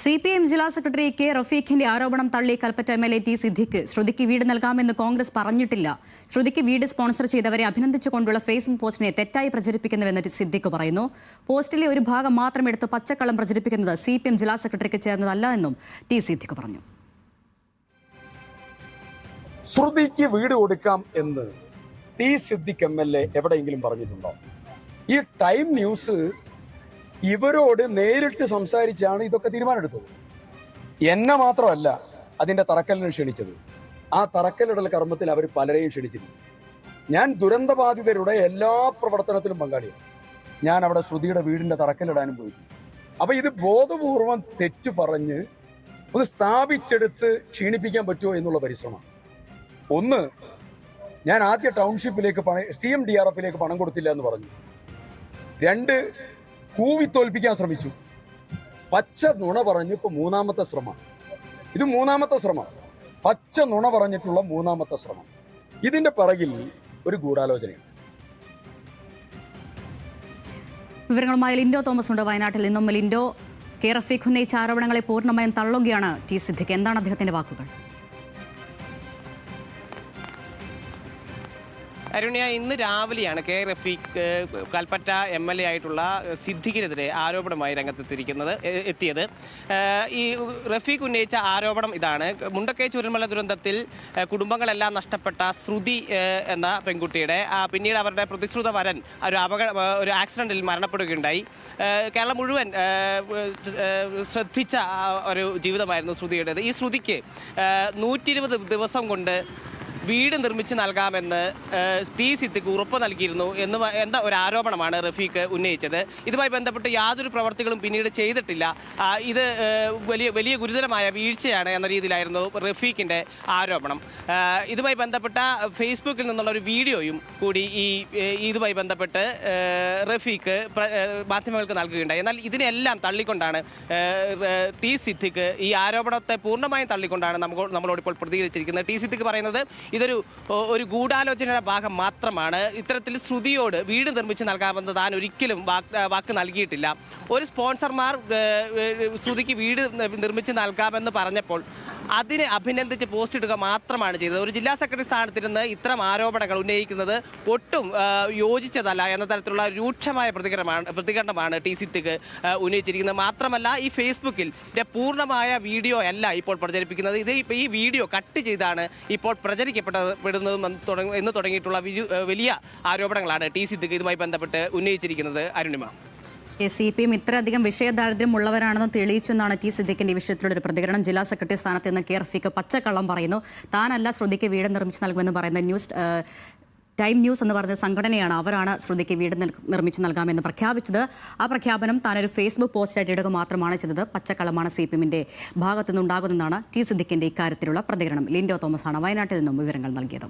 CPM ജില്ലാ secretary K റഫീഖിന്റെ ആരോപണം തള്ളി കൽപ്പറ്റ MLA ടി സിദ്ദിഖ് ശ്രുതിക്ക് വീട് നൽകാമെന്ന് കോൺഗ്രസ് പറഞ്ഞിട്ടില്ല. ശ്രുതിക്ക് വീട് സ്പോൺസർ ചെയ്തവരെ അഭിനന്ദിച്ചുകൊണ്ടുള്ള ഫേസ്ബുക്ക് പോസ്റ്റിനെ തെറ്റായി പ്രചരിപ്പിക്കുന്നുവെന്ന് സിദ്ദിഖ് പറയുന്നു. പോസ്റ്റിലെ ഒരു ഭാഗം മാത്രം എടുത്ത് പച്ചക്കള്ളം പ്രചരിപ്പിക്കുന്നത് CPM ജില്ലാ സെക്രട്ടറിക്ക് ചേർന്നതല്ല എന്നും ടി സിദ്ദിഖ് പറഞ്ഞു. ശ്രുതിക്ക് വീട് കൊടുക്കാം എന്ന് ടി സിദ്ദിഖ് MLA എവിടെയെങ്കിലും പറഞ്ഞിട്ടുണ്ടോ? ഈ ടൈം ന്യൂസ് ഇവരോട് നേരിട്ട് സംസാരിച്ചാണ് ഇതൊക്കെ തീരുമാനമെടുത്തത്. എന്നെ മാത്രമല്ല അതിന്റെ തറക്കല്ലിന് ക്ഷണിച്ചത്. ആ തറക്കല്ലിടൽ കർമ്മത്തിൽ അവർ പലരെയും ക്ഷണിച്ചിരുന്നു. ഞാൻ ദുരന്തബാധിതരുടെ എല്ലാ പ്രവർത്തനത്തിലും പങ്കാളിയാണ്. ഞാൻ അവിടെ ശ്രുതിയുടെ വീടിന്റെ തറക്കല്ലിടാനും പോയിട്ടുണ്ട്. അപ്പൊ ഇത് ബോധപൂർവം തെറ്റ് പറഞ്ഞ് ഒന്ന് സ്ഥാപിച്ചെടുത്ത് ക്ഷീണിപ്പിക്കാൻ പറ്റുമോ എന്നുള്ള പരിശ്രമം. ഒന്ന്, ഞാൻ ആദ്യ ടൗൺഷിപ്പിലേക്ക് CMDRFിലേക്ക് പണം കൊടുത്തില്ല എന്ന് പറഞ്ഞു. രണ്ട്, കൂവി തോൽപ്പിക്കാൻ ശ്രമിച്ചു. പച്ച നുണ പറഞ്ഞു. ഇപ്പൊ മൂന്നാമത്തെ ശ്രമം. ഇത് മൂന്നാമത്തെ ശ്രമം. പച്ച നുണ പറഞ്ഞിട്ടുള്ള മൂന്നാമത്തെ ശ്രമം. ഇതിന്റെ പിറകിൽ ഒരു ഗൂഢാലോചനയാണ്. വിവരങ്ങളുമായി ലിൻഡോ തോമസ് ഉണ്ട് വയനാട്ടിൽ നിന്നും. ലിൻഡോ, കെ റഫീഖ് ഉന്നയിച്ച ആരോപണങ്ങളെ പൂർണ്ണമായും തള്ളുകയാണ് ടി സിദ്ദിഖ്. എന്താണ് അദ്ദേഹത്തിന്റെ വാക്കുകൾ? അരുണ്യ, ഇന്ന് രാവിലെയാണ് കെ റഫീഖ് കൽപ്പറ്റ MLA ആയിട്ടുള്ള സിദ്ദിഖിനെതിരെ ആരോപണമായി എത്തിയത്. ഈ റഫീഖ് ഉന്നയിച്ച ആരോപണം ഇതാണ്. മുണ്ടക്കൈ ചുരൽമല ദുരന്തത്തിൽ കുടുംബങ്ങളെല്ലാം നഷ്ടപ്പെട്ട ശ്രുതി എന്ന പെൺകുട്ടിയുടെ പിന്നീട് അവരുടെ പ്രതിശ്രുത വരൻ ഒരു ആക്സിഡന്റിൽ മരണപ്പെടുകയുണ്ടായി. കേരളം മുഴുവൻ ശ്രദ്ധിച്ച ഒരു ജീവിതമായിരുന്നു ശ്രുതിയുടേത്. ഈ ശ്രുതിക്ക് 120 ദിവസം കൊണ്ട് വീട് നിർമ്മിച്ച് നൽകാമെന്ന് ടി സിദ്ദിഖ് ഉറപ്പ് നൽകിയിരുന്നു എന്ന ഒരു ആരോപണമാണ് റഫീഖ് ഉന്നയിച്ചത്. ഇതുമായി ബന്ധപ്പെട്ട് യാതൊരു പ്രവർത്തികളും പിന്നീട് ചെയ്തിട്ടില്ല. ഇത് വലിയ ഗുരുതരമായ വീഴ്ചയാണ് എന്ന രീതിയിലായിരുന്നു റഫീഖിൻ്റെ ആരോപണം. ഇതുമായി ബന്ധപ്പെട്ട ഫേസ്ബുക്കിൽ നിന്നുള്ള ഒരു വീഡിയോയും കൂടി ഇതുമായി ബന്ധപ്പെട്ട് റഫീഖ് മാധ്യമങ്ങൾക്ക് നൽകുകയുണ്ടായി. എന്നാൽ ഇതിനെല്ലാം തള്ളിക്കൊണ്ടാണ് ടി സിദ്ദിഖ് ഈ ആരോപണത്തെ പൂർണ്ണമായും തള്ളിക്കൊണ്ടാണ് നമ്മളോട് ഇപ്പോൾ പ്രതികരിച്ചിരിക്കുന്നത്. ടി സിദ്ദിഖ് പറയുന്നത് ഇതൊരു ഗൂഢാലോചനയുടെ ഭാഗം മാത്രമാണ്. ഇത്തരത്തിൽ ശ്രുതിയോട് വീട് നിർമ്മിച്ച് നൽകാമെന്ന് താൻ ഒരിക്കലും വാക്ക് നൽകിയിട്ടില്ല. ഒരു സ്പോൺസർമാർ ശ്രുതിക്ക് വീട് നിർമ്മിച്ച് നൽകാമെന്ന് പറഞ്ഞപ്പോൾ അതിനെ അഭിനന്ദിച്ച് പോസ്റ്റ് ഇടുക മാത്രമാണ് ചെയ്തത്. ഒരു ജില്ലാ സെക്രട്ടറി സ്ഥാനത്തിരുന്ന് ഇത്തരം ആരോപണങ്ങൾ ഉന്നയിക്കുന്നത് ഒട്ടും യോജിച്ചതല്ല എന്ന തരത്തിലുള്ള രൂക്ഷമായ പ്രതികരണമാണ് ടി സിദ്ദിഖ് ഉന്നയിച്ചിരിക്കുന്നത്. മാത്രമല്ല, ഈ ഫേസ്ബുക്കിൽ പൂർണ്ണമായ വീഡിയോ അല്ല ഇപ്പോൾ പ്രചരിപ്പിക്കുന്നത്. ഈ വീഡിയോ കട്ട് ചെയ്താണ് ഇപ്പോൾ പ്രചരിക്കപ്പെടുന്നതെന്ന് തുടങ്ങിയിട്ടുള്ള വലിയ ആരോപണങ്ങളാണ് ടി സിദ്ദിഖ് ഇതുമായി ബന്ധപ്പെട്ട് ഉന്നയിച്ചിരിക്കുന്നത്. അരുണിമ, CPM ഇത്രയധികം വിഷയദാരിദ്ര്യമുള്ളവരാണെന്ന് തെളിയിച്ചെന്നാണ് ടി സിദ്ദിഖിന്റെ വിഷയത്തിലുള്ളൊരു പ്രതികരണം. ജില്ലാ സെക്രട്ടറി സ്ഥാനത്ത് നിന്ന് കെ റഫീഖ് പച്ചക്കള്ളം പറയുന്നു. താനല്ല ശ്രുതിക്ക് വീട് നിർമ്മിച്ച് നൽകുമെന്ന് പറയുന്ന ടൈം ന്യൂസ് എന്ന് പറയുന്ന സംഘടനയാണ്. അവരാണ് ശ്രുതിക്ക് വീട് നിർമ്മിച്ച് നൽകാമെന്ന് പ്രഖ്യാപിച്ചത്. ആ പ്രഖ്യാപനം താനൊരു ഫേസ്ബുക്ക് പോസ്റ്റായിട്ട് ഇടുക മാത്രമാണ് ചെയ്തത്. പച്ചക്കള്ളമാണ് CPMന്റെ ഭാഗത്തുനിന്നുണ്ടാകുന്നതെന്നാണ് ടി സിദ്ദിഖിന്റെ ഇക്കാര്യത്തിലുള്ള പ്രതികരണം. ലിൻഡോ തോമസ് ആണ് വയനാട്ടിൽ നിന്നും വിവരങ്ങൾ നൽകിയത്.